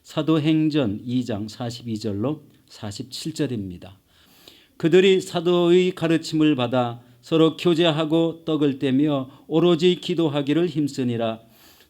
사도행전 2장 42절로 47절입니다. 그들이 사도의 가르침을 받아 서로 교제하고 떡을 떼며 오로지 기도하기를 힘쓰니라.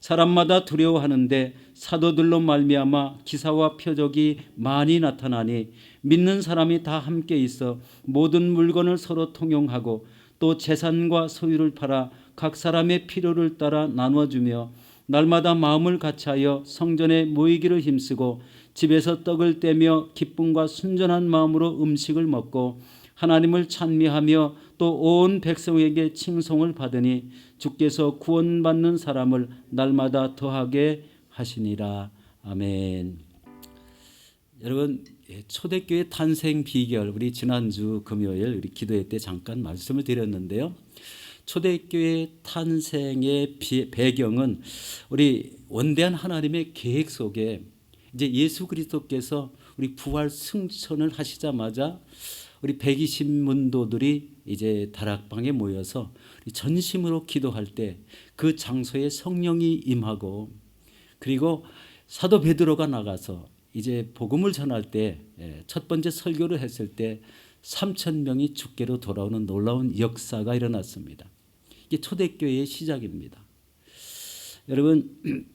사람마다 두려워하는데 사도들로 말미암아 기사와 표적이 많이 나타나니 믿는 사람이 다 함께 있어 모든 물건을 서로 통용하고 또 재산과 소유를 팔아 각 사람의 필요를 따라 나눠주며 날마다 마음을 같이하여 성전에 모이기를 힘쓰고 집에서 떡을 떼며 기쁨과 순전한 마음으로 음식을 먹고 하나님을 찬미하며 또 온 백성에게 칭송을 받으니 주께서 구원받는 사람을 날마다 더하게 하시니라. 아멘. 여러분, 초대교회 탄생 비결, 우리 지난주 금요일 우리 기도회 때 잠깐 말씀을 드렸는데요. 초대교회 탄생의 배경은 우리 원대한 하나님의 계획 속에 이제 예수 그리스도께서 우리 부활 승천을 하시자마자 우리 120문도들이 이제 다락방에 모여서 전심으로 기도할 때 그 장소에 성령이 임하고, 그리고 사도 베드로가 나가서 이제 복음을 전할 때 첫 번째 설교를 했을 때 3,000명이 주께로 돌아오는 놀라운 역사가 일어났습니다. 이게 초대교회의 시작입니다. 여러분,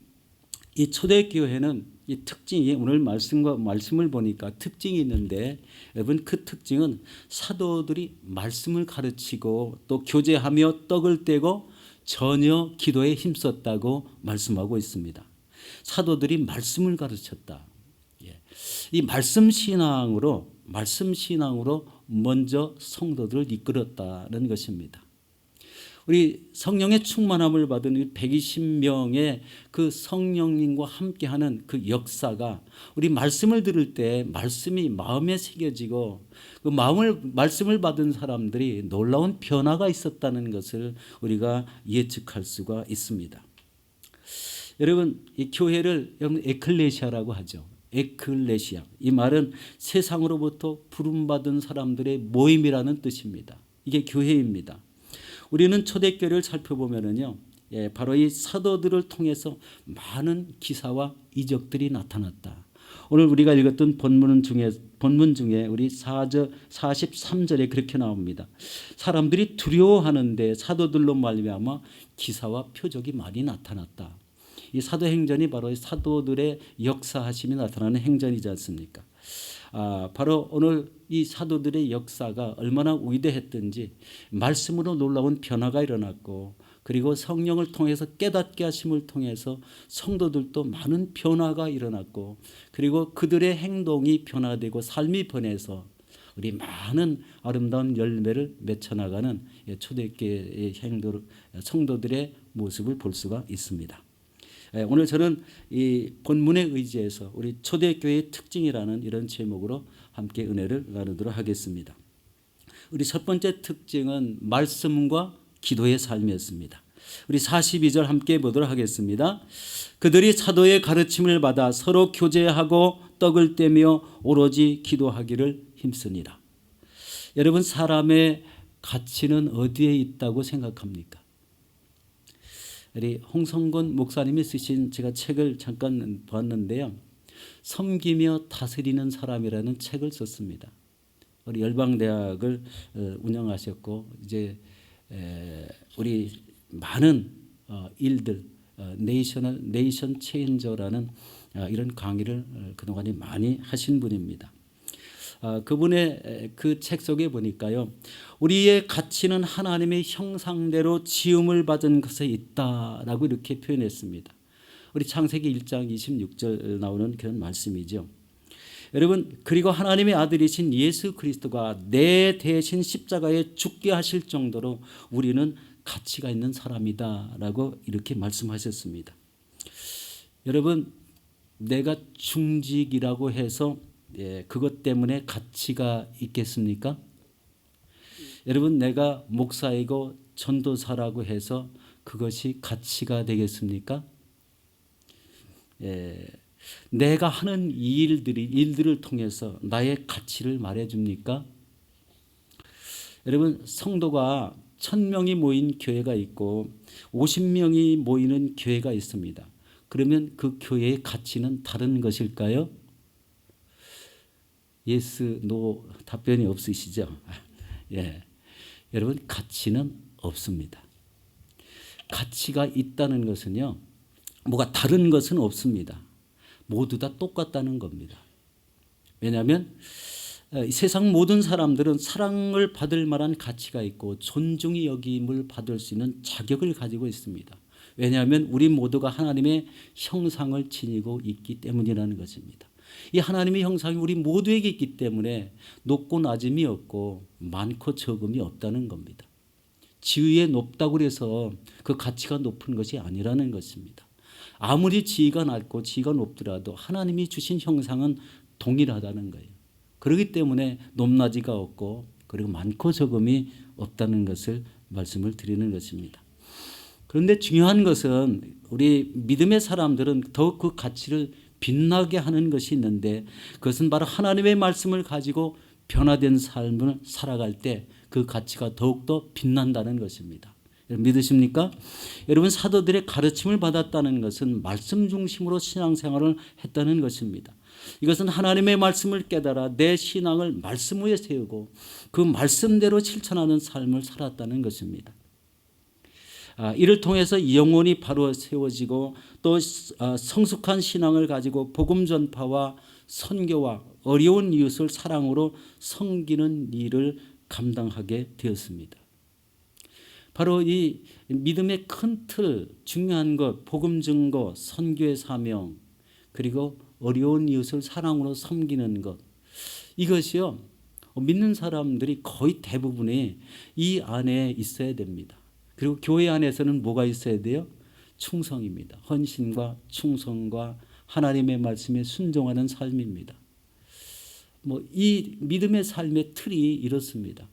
이 초대교회는 이 특징이, 오늘 말씀을 보니까 특징이 있는데, 여러분 그 특징은 사도들이 말씀을 가르치고 또 교제하며 떡을 떼고 전혀 기도에 힘썼다고 말씀하고 있습니다. 사도들이 말씀을 가르쳤다. 이 말씀 신앙으로 먼저 성도들을 이끌었다는 것입니다. 우리 성령의 충만함을 받은 120명의 그 성령님과 함께하는 그 역사가 우리 말씀을 들을 때 말씀이 마음에 새겨지고 그 말씀을 받은 사람들이 놀라운 변화가 있었다는 것을 우리가 예측할 수가 있습니다. 여러분, 이 교회를 여러분 에클레시아라고 하죠. 에클레시아. 이 말은 세상으로부터 부름받은 사람들의 모임이라는 뜻입니다. 이게 교회입니다. 우리는 초대교회를 살펴보면은요, 바로 이 사도들을 통해서 많은 기사와 이적들이 나타났다. 오늘 우리가 읽었던 본문 중에 우리 43절에 그렇게 나옵니다. 사람들이 두려워하는데 사도들로 말미암아 기사와 표적이 많이 나타났다. 이 사도행전이 바로 사도들의 역사하심이 나타나는 행전이지 않습니까? 바로 오늘 이 사도들의 역사가 얼마나 위대했던지 말씀으로 놀라운 변화가 일어났고, 그리고 성령을 통해서 깨닫게 하심을 통해서 성도들도 많은 변화가 일어났고, 그리고 그들의 행동이 변화되고 삶이 변해서 우리 많은 아름다운 열매를 맺혀나가는 초대교회의 성도들의 모습을 볼 수가 있습니다. 오늘 저는 이 본문에 의지해서 우리 초대교회의 특징이라는 이런 제목으로 함께 은혜를 나누도록 하겠습니다. 우리 첫 번째 특징은 말씀과 기도의 삶이었습니다. 우리 42절 함께 보도록 하겠습니다. 그들이 사도의 가르침을 받아 서로 교제하고 떡을 떼며 오로지 기도하기를 힘쓰니라. 여러분, 사람의 가치는 어디에 있다고 생각합니까? 우리 홍성곤 목사님이 쓰신 제가 책을 잠깐 봤는데요. 섬기며 다스리는 사람이라는 책을 썼습니다. 우리 열방대학을 운영하셨고 이제 우리 많은 일들 네이션 체인저라는 이런 강의를 그동안에 많이 하신 분입니다. 그분의 그 책 속에 보니까요, 우리의 가치는 하나님의 형상대로 지음을 받은 것에 있다라고 이렇게 표현했습니다. 우리 창세기 1장 26절 나오는 그런 말씀이죠. 여러분, 그리고 하나님의 아들이신 예수 그리스도가 내 대신 십자가에 죽게 하실 정도로 우리는 가치가 있는 사람이다라고 이렇게 말씀하셨습니다. 여러분, 내가 중직이라고 해서 그것 때문에 가치가 있겠습니까? 여러분, 내가 목사이고 전도사라고 해서 그것이 가치가 되겠습니까? 내가 하는 일들을 통해서 나의 가치를 말해줍니까? 여러분, 성도가 1,000명이 모인 교회가 있고 50명이 모이는 교회가 있습니다. 그러면 그 교회의 가치는 다른 것일까요? 예스, 노 답변이 없으시죠? 예. 여러분, 가치는 없습니다. 가치가 있다는 것은요, 뭐가 다른 것은 없습니다. 모두 다 똑같다는 겁니다. 왜냐하면 세상 모든 사람들은 사랑을 받을 만한 가치가 있고 존중이 여김을 받을 수 있는 자격을 가지고 있습니다. 왜냐하면 우리 모두가 하나님의 형상을 지니고 있기 때문이라는 것입니다. 이 하나님의 형상이 우리 모두에게 있기 때문에 높고 낮음이 없고 많고 적음이 없다는 겁니다. 지위에 높다고 해서 그 가치가 높은 것이 아니라는 것입니다. 아무리 지위가 낮고 지위가 높더라도 하나님이 주신 형상은 동일하다는 거예요. 그렇기 때문에 높낮이가 없고 그리고 많고 적음이 없다는 것을 말씀을 드리는 것입니다. 그런데 중요한 것은 우리 믿음의 사람들은 더욱 그 가치를 빛나게 하는 것이 있는데 그것은 바로 하나님의 말씀을 가지고 변화된 삶을 살아갈 때 그 가치가 더욱더 빛난다는 것입니다. 믿으십니까? 여러분, 사도들의 가르침을 받았다는 것은 말씀 중심으로 신앙생활을 했다는 것입니다. 이것은 하나님의 말씀을 깨달아 내 신앙을 말씀 위에 세우고 그 말씀대로 실천하는 삶을 살았다는 것입니다. 이를 통해서 영혼이 바로 세워지고 또 성숙한 신앙을 가지고 복음 전파와 선교와 어려운 이웃을 사랑으로 섬기는 일을 감당하게 되었습니다. 바로 이 믿음의 큰 틀, 중요한 것, 복음 증거, 선교의 사명, 그리고 어려운 이웃을 사랑으로 섬기는 것, 이것이요, 믿는 사람들이 거의 대부분이 이 안에 있어야 됩니다. 그리고 교회 안에서는 뭐가 있어야 돼요? 충성입니다. 헌신과 충성과 하나님의 말씀에 순종하는 삶입니다. 이 믿음의 삶의 틀이 이렇습니다.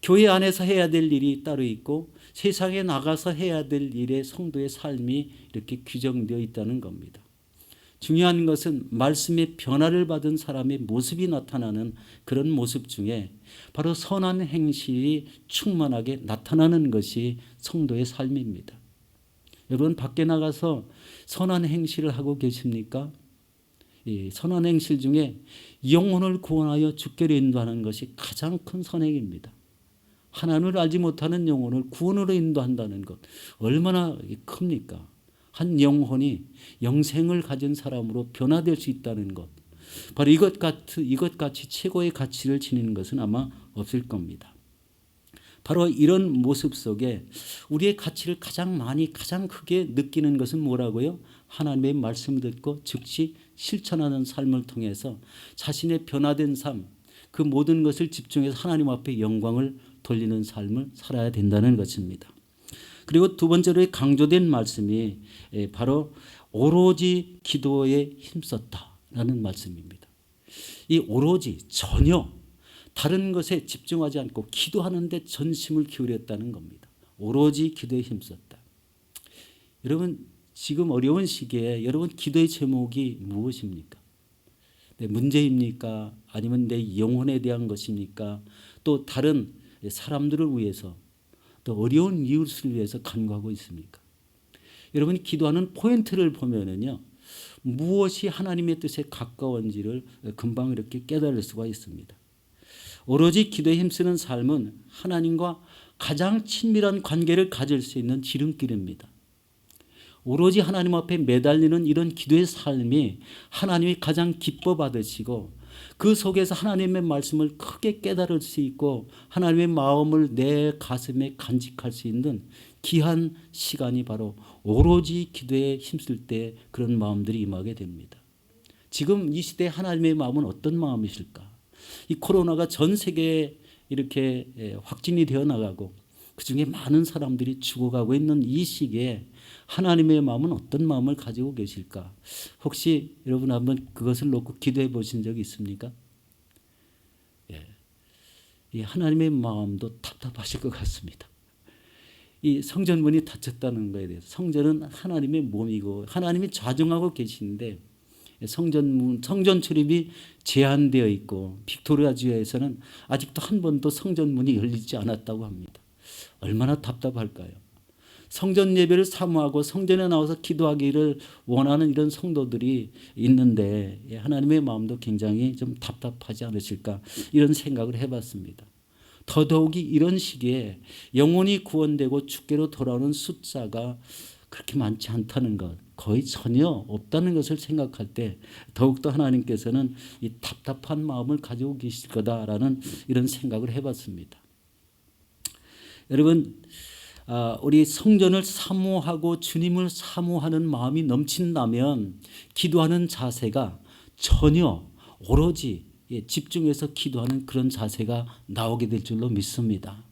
교회 안에서 해야 될 일이 따로 있고 세상에 나가서 해야 될 일의 성도의 삶이 이렇게 규정되어 있다는 겁니다. 중요한 것은 말씀의 변화를 받은 사람의 모습이 나타나는 그런 모습 중에 바로 선한 행실이 충만하게 나타나는 것이 성도의 삶입니다. 여러분, 밖에 나가서 선한 행실을 하고 계십니까? 이 선한 행실 중에 영혼을 구원하여 주께로 인도하는 것이 가장 큰 선행입니다. 하나님을 알지 못하는 영혼을 구원으로 인도한다는 것, 얼마나 큽니까? 한 영혼이 영생을 가진 사람으로 변화될 수 있다는 것, 바로 이것같이 최고의 가치를 지니는 것은 아마 없을 겁니다. 바로 이런 모습 속에 우리의 가치를 가장 크게 느끼는 것은 뭐라고요? 하나님의 말씀 듣고 즉시 실천하는 삶을 통해서 자신의 변화된 삶, 그 모든 것을 집중해서 하나님 앞에 영광을 돌리는 삶을 살아야 된다는 것입니다. 그리고 두 번째로 강조된 말씀이 바로 오로지 기도에 힘썼다라는 말씀입니다. 이 오로지 전혀 다른 것에 집중하지 않고 기도하는 데 전심을 기울였다는 겁니다. 오로지 기도에 힘썼다. 여러분, 지금 어려운 시기에 여러분 기도의 제목이 무엇입니까? 내 문제입니까? 아니면 내 영혼에 대한 것입니까? 또 다른 사람들을 위해서 또 어려운 이웃을 위해서 간구하고 있습니까? 여러분이 기도하는 포인트를 보면은요, 무엇이 하나님의 뜻에 가까운지를 금방 이렇게 깨달을 수가 있습니다. 오로지 기도에 힘쓰는 삶은 하나님과 가장 친밀한 관계를 가질 수 있는 지름길입니다. 오로지 하나님 앞에 매달리는 이런 기도의 삶이 하나님이 가장 기뻐 받으시고 그 속에서 하나님의 말씀을 크게 깨달을 수 있고 하나님의 마음을 내 가슴에 간직할 수 있는 귀한 시간이 바로 오로지 기도에 힘쓸 때 그런 마음들이 임하게 됩니다. 지금 이 시대에 하나님의 마음은 어떤 마음이실까? 이 코로나가 전 세계에 이렇게 확진이 되어 나가고 그중에 많은 사람들이 죽어가고 있는 이 시기에 하나님의 마음은 어떤 마음을 가지고 계실까? 혹시 여러분 한번 그것을 놓고 기도해 보신 적이 있습니까? 이 하나님의 마음도 답답하실 것 같습니다. 이 성전문이 닫혔다는 것에 대해서 성전은 하나님의 몸이고 하나님이 좌정하고 계시는데 성전 출입이 제한되어 있고 빅토리아주에서는 아직도 한 번도 성전문이 열리지 않았다고 합니다. 얼마나 답답할까요? 성전 예배를 사모하고 성전에 나와서 기도하기를 원하는 이런 성도들이 있는데 하나님의 마음도 굉장히 좀 답답하지 않으실까 이런 생각을 해봤습니다. 더더욱이 이런 시기에 영혼이 구원되고 주께로 돌아오는 숫자가 그렇게 많지 않다는 것, 거의 전혀 없다는 것을 생각할 때 더욱더 하나님께서는 이 답답한 마음을 가지고 계실 거다라는 이런 생각을 해봤습니다. 여러분, 우리 성전을 사모하고 주님을 사모하는 마음이 넘친다면 기도하는 자세가 전혀 오로지 집중해서 기도하는 그런 자세가 나오게 될 줄로 믿습니다.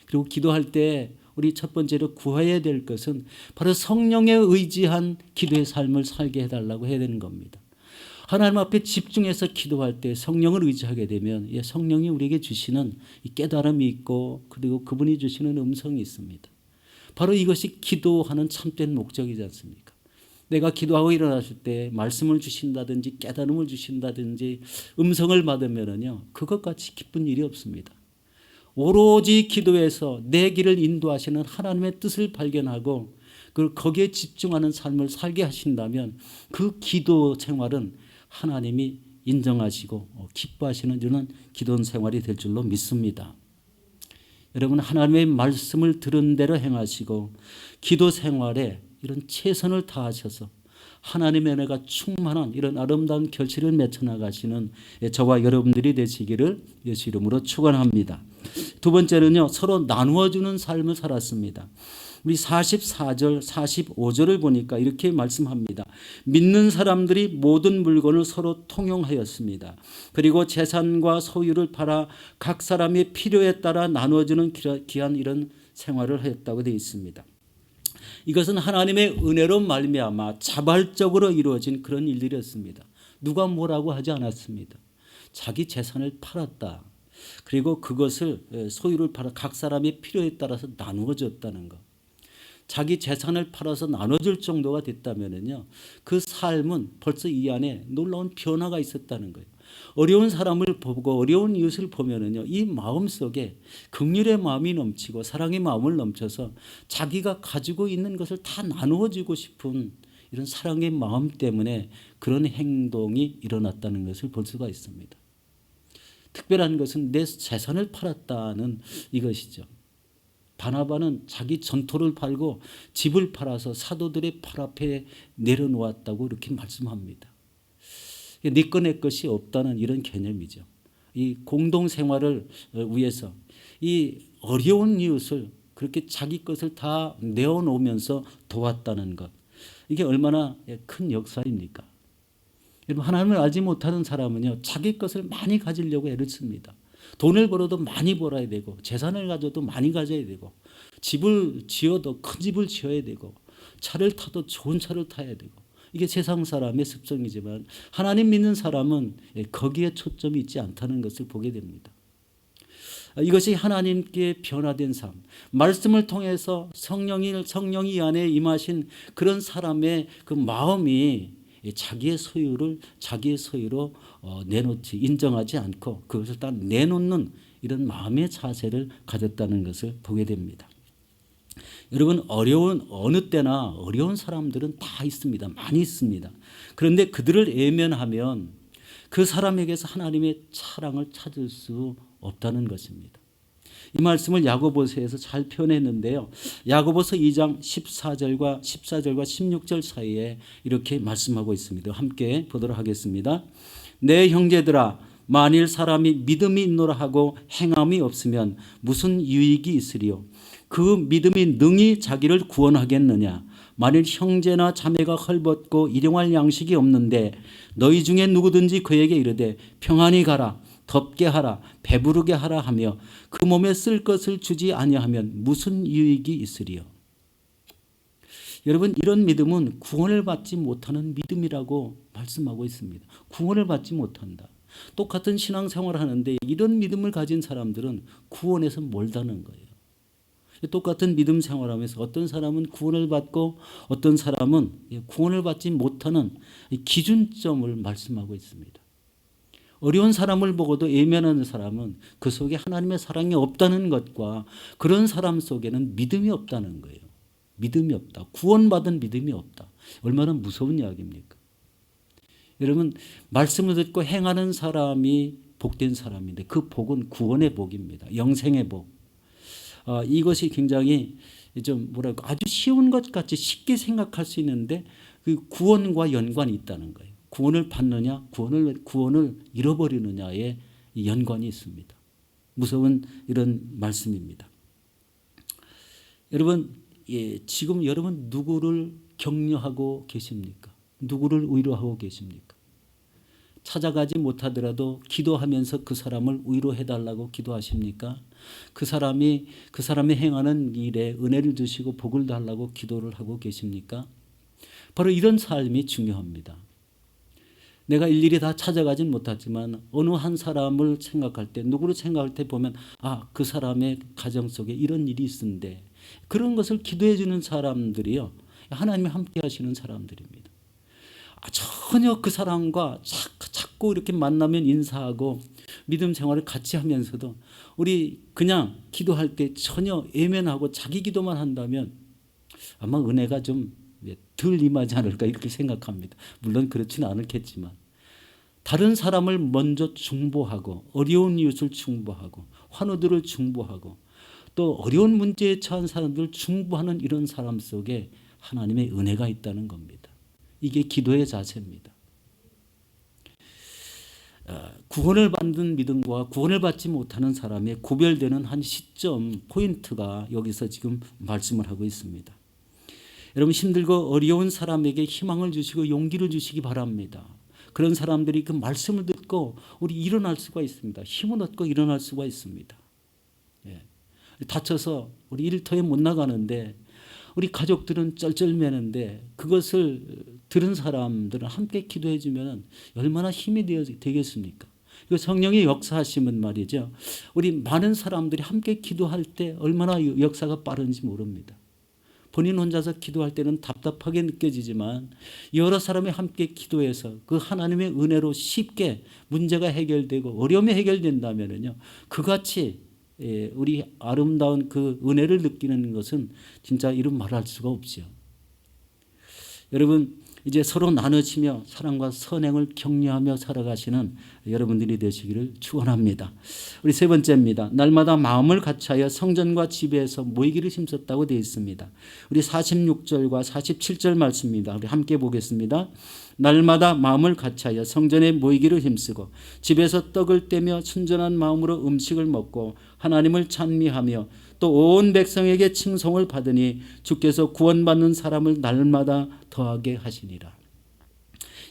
그리고 기도할 때 우리 첫 번째로 구해야 될 것은 바로 성령에 의지한 기도의 삶을 살게 해달라고 해야 되는 겁니다. 하나님 앞에 집중해서 기도할 때 성령을 의지하게 되면 성령이 우리에게 주시는 깨달음이 있고 그리고 그분이 주시는 음성이 있습니다. 바로 이것이 기도하는 참된 목적이지 않습니까? 내가 기도하고 일어났을 때 말씀을 주신다든지 깨달음을 주신다든지 음성을 받으면요 그것같이 기쁜 일이 없습니다. 오로지 기도해서 내 길을 인도하시는 하나님의 뜻을 발견하고 거기에 집중하는 삶을 살게 하신다면 그 기도 생활은 하나님이 인정하시고 기뻐하시는 이런 기도 생활이 될 줄로 믿습니다. 여러분, 하나님의 말씀을 들은 대로 행하시고 기도 생활에 이런 최선을 다하셔서 하나님의 은혜가 충만한 이런 아름다운 결실을 맺어나가시는 저와 여러분들이 되시기를 예수 이름으로 축원합니다. 두 번째는요, 서로 나누어주는 삶을 살았습니다. 우리 44절 45절을 보니까 이렇게 말씀합니다. 믿는 사람들이 모든 물건을 서로 통용하였습니다. 그리고 재산과 소유를 팔아 각 사람의 필요에 따라 나누어주는 귀한 이런 생활을 하였다고 되어 있습니다. 이것은 하나님의 은혜로 말미암아 자발적으로 이루어진 그런 일들이었습니다. 누가 뭐라고 하지 않았습니다. 자기 재산을 팔았다. 그리고 그것을 소유를 팔아 각 사람의 필요에 따라서 나누어 줬다는 것. 자기 재산을 팔아서 나눠줄 정도가 됐다면요, 그 삶은 벌써 이 안에 놀라운 변화가 있었다는 거예요. 어려운 사람을 보고 어려운 이웃을 보면은요, 이 마음 속에 긍휼의 마음이 넘치고 사랑의 마음을 넘쳐서 자기가 가지고 있는 것을 다 나누어주고 싶은 이런 사랑의 마음 때문에 그런 행동이 일어났다는 것을 볼 수가 있습니다. 특별한 것은 내 재산을 팔았다는 이것이죠. 바나바는 자기 전토를 팔고 집을 팔아서 사도들의 팔 앞에 내려놓았다고 이렇게 말씀합니다. 네 것 내 것이 없다는 이런 개념이죠. 이 공동생활을 위해서 이 어려운 이웃을 그렇게 자기 것을 다 내어놓으면서 도왔다는 것. 이게 얼마나 큰 역사입니까? 여러분, 하나님을 알지 못하는 사람은요, 자기 것을 많이 가지려고 애를 씁니다. 돈을 벌어도 많이 벌어야 되고 재산을 가져도 많이 가져야 되고 집을 지어도 큰 집을 지어야 되고 차를 타도 좋은 차를 타야 되고 이게 세상 사람의 습성이지만 하나님 믿는 사람은 거기에 초점이 있지 않다는 것을 보게 됩니다. 이것이 하나님께 변화된 삶, 말씀을 통해서 성령이 이 안에 임하신 그런 사람의 그 마음이 자기의 소유로 내놓지 인정하지 않고 그것을 다 내놓는 이런 마음의 자세를 가졌다는 것을 보게 됩니다. 여러분, 어느 때나 어려운 사람들은 다 있습니다. 많이 있습니다. 그런데 그들을 외면하면 그 사람에게서 하나님의 사랑을 찾을 수 없다는 것입니다. 이 말씀을 야고보서에서 잘 표현했는데요. 야고보서 2장 14절과 16절 사이에 이렇게 말씀하고 있습니다. 함께 보도록 하겠습니다. 내 형제들아, 만일 사람이 믿음이 있노라 하고 행함이 없으면 무슨 유익이 있으리요? 그 믿음이 능히 자기를 구원하겠느냐? 만일 형제나 자매가 헐벗고 일용할 양식이 없는데 너희 중에 누구든지 그에게 이르되 평안히 가라, 덥게 하라, 배부르게 하라 하며 그 몸에 쓸 것을 주지 아니하면 무슨 유익이 있으리요? 여러분, 이런 믿음은 구원을 받지 못하는 믿음이라고 말씀하고 있습니다. 구원을 받지 못한다. 똑같은 신앙생활을 하는데 이런 믿음을 가진 사람들은 구원에서 멀다는 거예요. 똑같은 믿음 생활하면서 어떤 사람은 구원을 받고 어떤 사람은 구원을 받지 못하는 기준점을 말씀하고 있습니다. 어려운 사람을 보고도 외면하는 사람은 그 속에 하나님의 사랑이 없다는 것과 그런 사람 속에는 믿음이 없다는 거예요. 믿음이 없다. 구원받은 믿음이 없다. 얼마나 무서운 이야기입니까? 여러분, 말씀을 듣고 행하는 사람이 복된 사람인데 그 복은 구원의 복입니다. 영생의 복. 이것이 굉장히 좀 뭐랄까 아주 쉬운 것 같이 쉽게 생각할 수 있는데 그 구원과 연관이 있다는 거예요. 구원을 받느냐, 구원을 잃어버리느냐에 연관이 있습니다. 무서운 이런 말씀입니다. 여러분, 지금 여러분 누구를 격려하고 계십니까? 누구를 위로하고 계십니까? 찾아가지 못하더라도 기도하면서 그 사람을 위로해달라고 기도하십니까? 그 사람이 행하는 일에 은혜를 주시고 복을 달라고 기도를 하고 계십니까? 바로 이런 삶이 중요합니다. 내가 일일이 다 찾아가진 못하지만 어느 한 사람을 생각할 때, 누구를 생각할 때 보면 그 사람의 가정 속에 이런 일이 있는데 그런 것을 기도해 주는 사람들이요, 하나님이 함께 하시는 사람들입니다. 전혀 그 사람과 자꾸 이렇게 만나면 인사하고 믿음 생활을 같이 하면서도 우리 그냥 기도할 때 전혀 외면하고 자기 기도만 한다면 아마 은혜가 좀 덜 임하지 않을까 이렇게 생각합니다. 물론 그렇지는 않겠지만 다른 사람을 먼저 중보하고 어려운 이웃을 중보하고 환우들을 중보하고 또 어려운 문제에 처한 사람들을 중보하는 이런 사람 속에 하나님의 은혜가 있다는 겁니다. 이게 기도의 자세입니다. 구원을 받는 믿음과 구원을 받지 못하는 사람의 구별되는 한 시점 포인트가 여기서 지금 말씀을 하고 있습니다. 여러분, 힘들고 어려운 사람에게 희망을 주시고 용기를 주시기 바랍니다. 그런 사람들이 그 말씀을 듣고 우리 일어날 수가 있습니다. 힘을 얻고 일어날 수가 있습니다. 다쳐서 우리 일터에 못 나가는데 우리 가족들은 쩔쩔매는데 그것을 들은 사람들은 함께 기도해 주면 얼마나 힘이 되겠습니까? 성령의 역사하시면 말이죠, 우리 많은 사람들이 함께 기도할 때 얼마나 역사가 빠른지 모릅니다. 본인 혼자서 기도할 때는 답답하게 느껴지지만 여러 사람이 함께 기도해서 그 하나님의 은혜로 쉽게 문제가 해결되고 어려움이 해결된다면요, 그같이 우리 아름다운 그 은혜를 느끼는 것은 진짜 이름 말할 수가 없죠. 여러분, 이제 서로 나누시며 사랑과 선행을 격려하며 살아가시는 여러분들이 되시기를 축원합니다. 우리 세 번째입니다. 날마다 마음을 같이하여 성전과 집에서 모이기를 힘썼다고 되어 있습니다. 우리 46절과 47절 말씀입니다. 우리 함께 보겠습니다. 날마다 마음을 같이하여 성전에 모이기를 힘쓰고 집에서 떡을 떼며 순전한 마음으로 음식을 먹고 하나님을 찬미하며 또 온 백성에게 칭송을 받으니 주께서 구원받는 사람을 날마다 더하게 하시니라.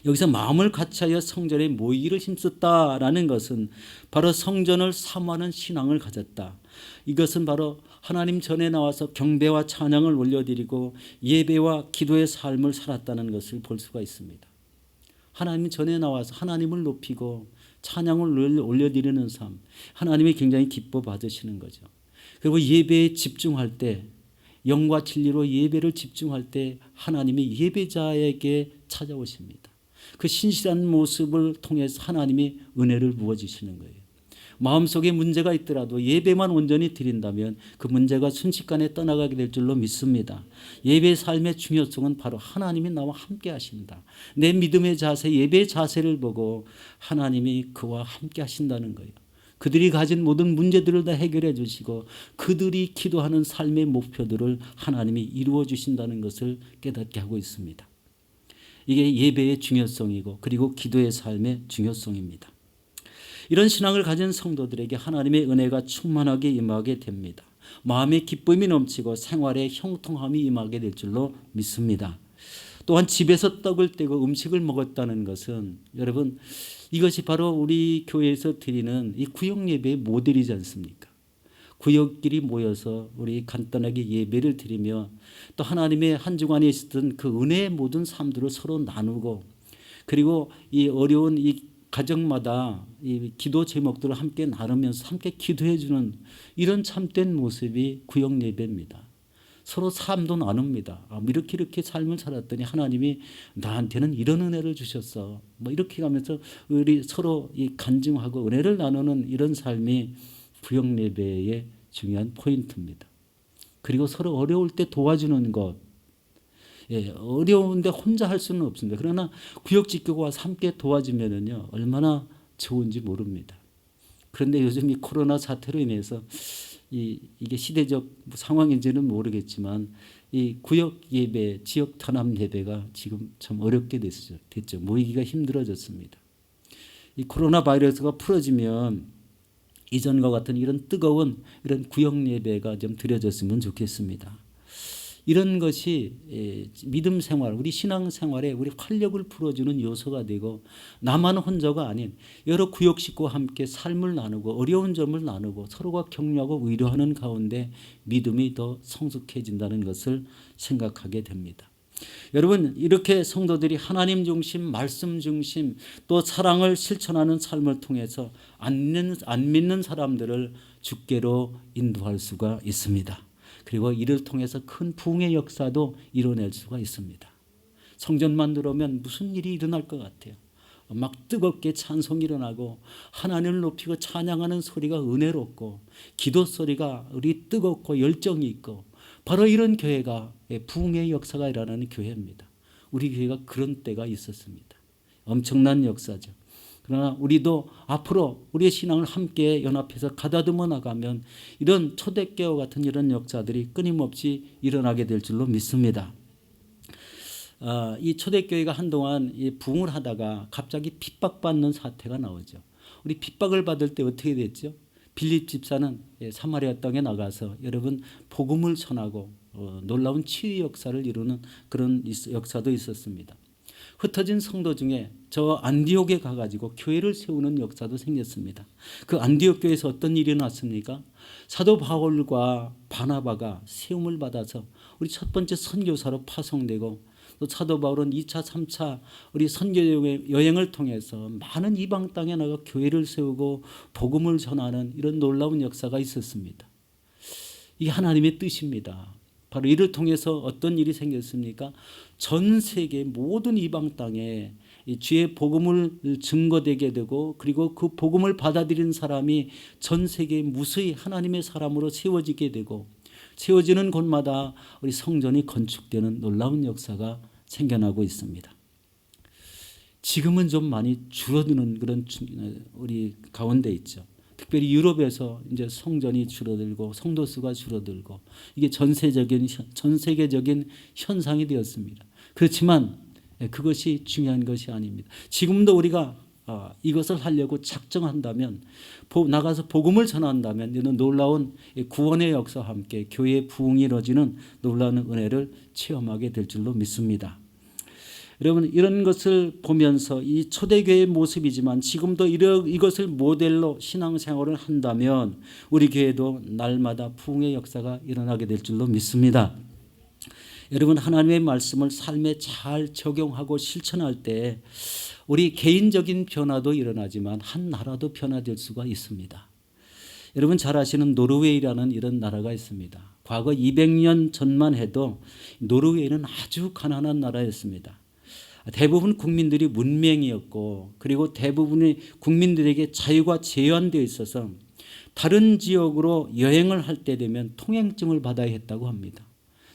여기서 마음을 같이하여 성전에 모이기를 힘썼다라는 것은 바로 성전을 사모하는 신앙을 가졌다. 이것은 바로 하나님 전에 나와서 경배와 찬양을 올려드리고 예배와 기도의 삶을 살았다는 것을 볼 수가 있습니다. 하나님 전에 나와서 하나님을 높이고 찬양을 올려드리는 삶, 하나님이 굉장히 기뻐 받으시는 거죠. 그리고 예배에 집중할 때, 영과 진리로 예배를 집중할 때 하나님이 예배자에게 찾아오십니다. 그 신실한 모습을 통해서 하나님이 은혜를 부어주시는 거예요. 마음속에 문제가 있더라도 예배만 온전히 드린다면 그 문제가 순식간에 떠나가게 될 줄로 믿습니다. 예배의 삶의 중요성은 바로 하나님이 나와 함께 하신다. 내 믿음의 자세, 예배의 자세를 보고 하나님이 그와 함께 하신다는 거예요. 그들이 가진 모든 문제들을 다 해결해 주시고 그들이 기도하는 삶의 목표들을 하나님이 이루어 주신다는 것을 깨닫게 하고 있습니다. 이게 예배의 중요성이고 그리고 기도의 삶의 중요성입니다. 이런 신앙을 가진 성도들에게 하나님의 은혜가 충만하게 임하게 됩니다. 마음의 기쁨이 넘치고 생활의 형통함이 임하게 될 줄로 믿습니다. 또한 집에서 떡을 떼고 음식을 먹었다는 것은 여러분, 이것이 바로 우리 교회에서 드리는 이 구역 예배의 모델이지 않습니까? 구역끼리 모여서 우리 간단하게 예배를 드리며 또 하나님의 한 주간에 있었던 그 은혜의 모든 삶들을 서로 나누고 그리고 이 어려운 이 가정마다 이 기도 제목들을 함께 나누면서 함께 기도해 주는 이런 참된 모습이 구역 예배입니다. 서로 삶도 나눕니다. 이렇게 삶을 살았더니 하나님이 나한테는 이런 은혜를 주셨어. 이렇게 가면서 우리 서로 이 간증하고 은혜를 나누는 이런 삶이 구역 예배의 중요한 포인트입니다. 그리고 서로 어려울 때 도와주는 것. 예, 어려운데 혼자 할 수는 없습니다. 그러나 구역지교가 와서 함께 도와주면은요, 얼마나 좋은지 모릅니다. 그런데 요즘 이 코로나 사태로 인해서 이게 시대적 상황인지는 모르겠지만 이 구역 예배, 지역 탄압 예배가 지금 참 어렵게 됐죠. 모이기가 힘들어졌습니다. 이 코로나 바이러스가 풀어지면 이전과 같은 이런 뜨거운 이런 구역 예배가 좀 드려졌으면 좋겠습니다. 이런 것이 믿음 생활, 우리 신앙 생활에 우리 활력을 풀어주는 요소가 되고 나만 혼자가 아닌 여러 구역 식구와 함께 삶을 나누고 어려운 점을 나누고 서로가 격려하고 위로하는 가운데 믿음이 더 성숙해진다는 것을 생각하게 됩니다. 여러분, 이렇게 성도들이 하나님 중심, 말씀 중심, 또 사랑을 실천하는 삶을 통해서 안 믿는 사람들을 주께로 인도할 수가 있습니다. 그리고 이를 통해서 큰 부흥의 역사도 이뤄낼 수가 있습니다. 성전만 들어오면 무슨 일이 일어날 것 같아요. 막 뜨겁게 찬송이 일어나고 하나님을 높이고 찬양하는 소리가 은혜롭고 기도 소리가 우리 뜨겁고 열정이 있고 바로 이런 교회가 부흥의 역사가 일어나는 교회입니다. 우리 교회가 그런 때가 있었습니다. 엄청난 역사죠. 그러나 우리도 앞으로 우리의 신앙을 함께 연합해서 가다듬어 나가면 이런 초대교회와 같은 이런 역사들이 끊임없이 일어나게 될 줄로 믿습니다. 이 초대교회가 한동안 부흥을 하다가 갑자기 핍박받는 사태가 나오죠. 우리 핍박을 받을 때 어떻게 됐죠? 빌립 집사는 사마리아 땅에 나가서 여러분 복음을 전하고 놀라운 치유 역사를 이루는 그런 역사도 있었습니다. 흩어진 성도 중에 저 안디옥에 가가지고 교회를 세우는 역사도 생겼습니다. 그 안디옥 교회에서 어떤 일이 났습니까? 사도 바울과 바나바가 세움을 받아서 우리 첫 번째 선교사로 파송되고 또 사도 바울은 2차, 3차 우리 선교 여행을 통해서 많은 이방 땅에 나가 교회를 세우고 복음을 전하는 이런 놀라운 역사가 있었습니다. 이게 하나님의 뜻입니다. 바로 이를 통해서 어떤 일이 생겼습니까? 전 세계 모든 이방 땅에 주의 복음을 증거되게 되고 그리고 그 복음을 받아들이는 사람이 전 세계에 무수히 하나님의 사람으로 세워지게 되고 세워지는 곳마다 우리 성전이 건축되는 놀라운 역사가 생겨나고 있습니다. 지금은 좀 많이 줄어드는 그런 우리 가운데 있죠. 특별히 유럽에서 이제 성전이 줄어들고 성도 수가 줄어들고 이게 전 세계적인 현상이 되었습니다. 그렇지만 그것이 중요한 것이 아닙니다. 지금도 우리가 이것을 하려고 작정한다면 나가서 복음을 전한다면 이런 놀라운 구원의 역사와 함께 교회의 부흥이 이루어지는 놀라운 은혜를 체험하게 될 줄로 믿습니다. 여러분 이런 것을 보면서 이 초대교회의 모습이지만 지금도 이것을 모델로 신앙생활을 한다면 우리 교회도 날마다 부흥의 역사가 일어나게 될 줄로 믿습니다. 여러분 하나님의 말씀을 삶에 잘 적용하고 실천할 때 우리 개인적인 변화도 일어나지만 한 나라도 변화될 수가 있습니다. 여러분 잘 아시는 노르웨이라는 이런 나라가 있습니다. 과거 200년 전만 해도 노르웨이는 아주 가난한 나라였습니다. 대부분 국민들이 문맹이었고 그리고 대부분의 국민들에게 자유가 제한되어 있어서 다른 지역으로 여행을 할 때 되면 통행증을 받아야 했다고 합니다.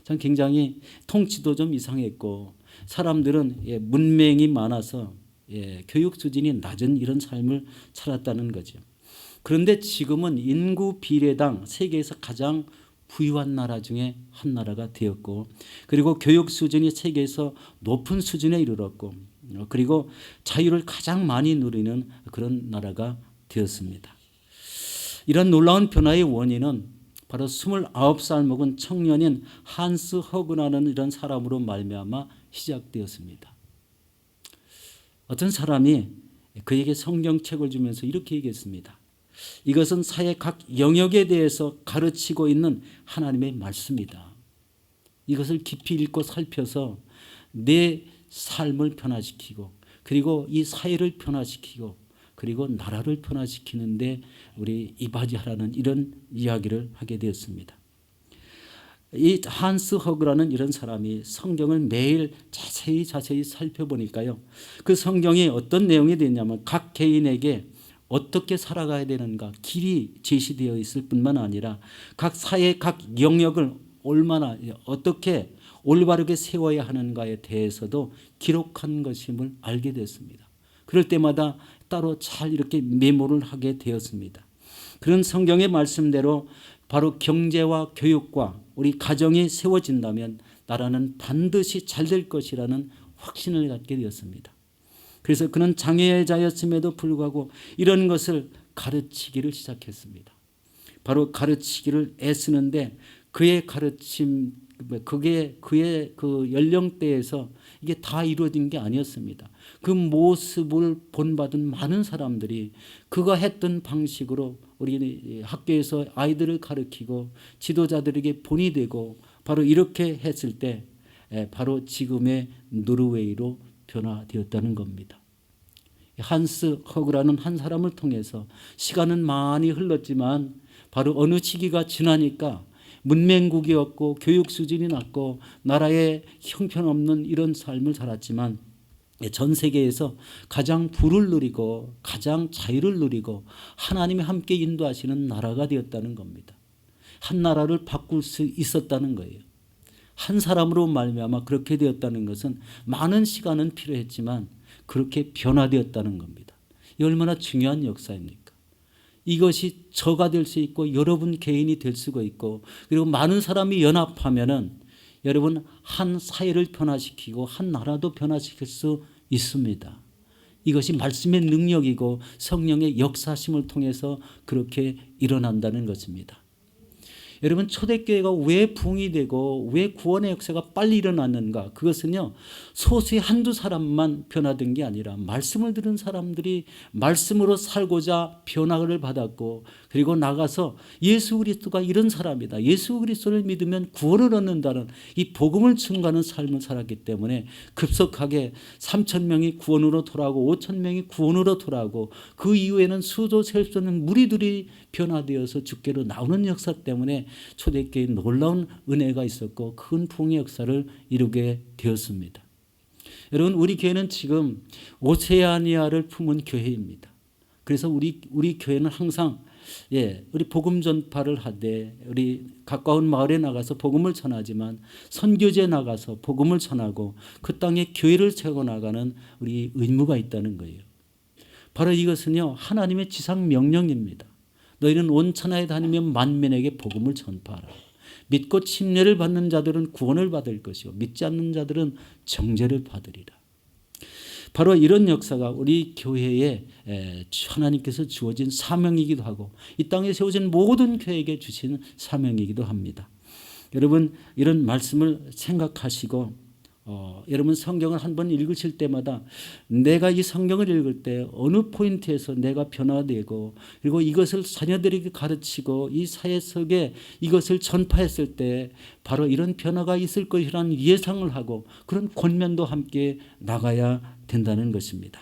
참 굉장히 통치도 좀 이상했고 사람들은 문맹이 많아서 교육 수준이 낮은 이런 삶을 살았다는 거죠. 그런데 지금은 인구 비례당 세계에서 가장 부유한 나라 중에 한 나라가 되었고 그리고 교육 수준이 세계에서 높은 수준에 이르렀고 그리고 자유를 가장 많이 누리는 그런 나라가 되었습니다. 이런 놀라운 변화의 원인은 바로 29살 먹은 청년인 한스 허그라는 이런 사람으로 말미암아 시작되었습니다. 어떤 사람이 그에게 성경책을 주면서 이렇게 얘기했습니다. 이것은 사회 각 영역에 대해서 가르치고 있는 하나님의 말씀이다. 이것을 깊이 읽고 살펴서 내 삶을 변화시키고 그리고 이 사회를 변화시키고 그리고 나라를 변화시키는데 우리 이바지하라는 이런 이야기를 하게 되었습니다. 이 한스 허그라는 이런 사람이 성경을 매일 자세히 살펴보니까요. 그 성경이 어떤 내용이 되냐면 각 개인에게 어떻게 살아가야 되는가 길이 제시되어 있을 뿐만 아니라 각 사회 각 영역을 얼마나 어떻게 올바르게 세워야 하는가에 대해서도 기록한 것임을 알게 됐습니다. 그럴 때마다 따로 잘 이렇게 메모를 하게 되었습니다. 그런 성경의 말씀대로 바로 경제와 교육과 우리 가정이 세워진다면 나라는 반드시 잘 될 것이라는 확신을 갖게 되었습니다. 그래서 그는 장애자였음에도 불구하고 이런 것을 가르치기를 시작했습니다. 바로 가르치기를 애쓰는데 그의 가르침, 그게 그의 그 연령대에서 이게 다 이루어진 게 아니었습니다. 그 모습을 본받은 많은 사람들이 그가 했던 방식으로 우리 학교에서 아이들을 가르치고 지도자들에게 본이 되고 바로 이렇게 했을 때 바로 지금의 노르웨이로 변화되었다는 겁니다. 한스 허그라는 한 사람을 통해서 시간은 많이 흘렀지만 바로 어느 시기가 지나니까 문맹국이었고 교육 수준이 낮고 나라에 형편없는 이런 삶을 살았지만 전 세계에서 가장 부를 누리고 가장 자유를 누리고 하나님이 함께 인도하시는 나라가 되었다는 겁니다. 한 나라를 바꿀 수 있었다는 거예요. 한 사람으로 말미암아 그렇게 되었다는 것은 많은 시간은 필요했지만 그렇게 변화되었다는 겁니다. 이 얼마나 중요한 역사입니까? 이것이 저가 될 수 있고 여러분 개인이 될 수가 있고 그리고 많은 사람이 연합하면은 여러분 한 사회를 변화시키고 한 나라도 변화시킬 수 있습니다. 이것이 말씀의 능력이고 성령의 역사심을 통해서 그렇게 일어난다는 것입니다. 여러분 초대교회가 왜 부흥이 되고 왜 구원의 역사가 빨리 일어났는가? 그것은요 소수의 한두 사람만 변화된 게 아니라 말씀을 들은 사람들이 말씀으로 살고자 변화를 받았고 그리고 나가서 예수 그리스도가 이런 사람이다. 예수 그리스도를 믿으면 구원을 얻는다는 이 복음을 증거하는 삶을 살았기 때문에 급속하게 3,000명이 구원으로 돌아오고 5,000명이 구원으로 돌아오고 그 이후에는 수도 셀 수 없는 무리들이 변화되어서 주께로 나오는 역사 때문에 초대교회에 놀라운 은혜가 있었고 큰 부흥의 역사를 이루게 되었습니다. 여러분 우리 교회는 지금 오세아니아를 품은 교회입니다. 그래서 우리 교회는 항상 우리 복음 전파를 하되 우리 가까운 마을에 나가서 복음을 전하지만 선교지에 나가서 복음을 전하고 그 땅에 교회를 세워나가는 우리 의무가 있다는 거예요. 바로 이것은요 하나님의 지상 명령입니다. 너희는 온 천하에 다니며 만민에게 복음을 전파하라. 믿고 침례를 받는 자들은 구원을 받을 것이요 믿지 않는 자들은 정죄를 받으리라. 바로 이런 역사가 우리 교회에 하나님께서 주어진 사명이기도 하고 이 땅에 세워진 모든 교회에게 주시는 사명이기도 합니다. 여러분 이런 말씀을 생각하시고 여러분 성경을 한번 읽으실 때마다 내가 이 성경을 읽을 때 어느 포인트에서 내가 변화되고 그리고 이것을 자녀들에게 가르치고 이 사회 속에 이것을 전파했을 때 바로 이런 변화가 있을 것이라는 예상을 하고 그런 권면도 함께 나가야 된다는 것입니다.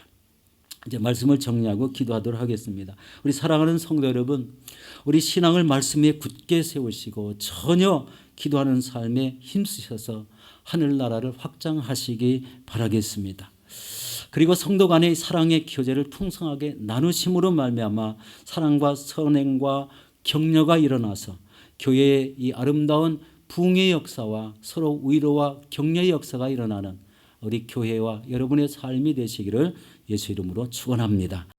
이제 말씀을 정리하고 기도하도록 하겠습니다. 우리 사랑하는 성도 여러분, 우리 신앙을 말씀 위에 굳게 세우시고 전혀 기도하는 삶에 힘쓰셔서 하늘나라를 확장하시기 바라겠습니다. 그리고 성도 간의 사랑의 교제를 풍성하게 나누심으로 말미암아 사랑과 선행과 격려가 일어나서 교회의 이 아름다운 부흥의 역사와 서로 위로와 격려의 역사가 일어나는 우리 교회와 여러분의 삶이 되시기를 예수 이름으로 축원합니다.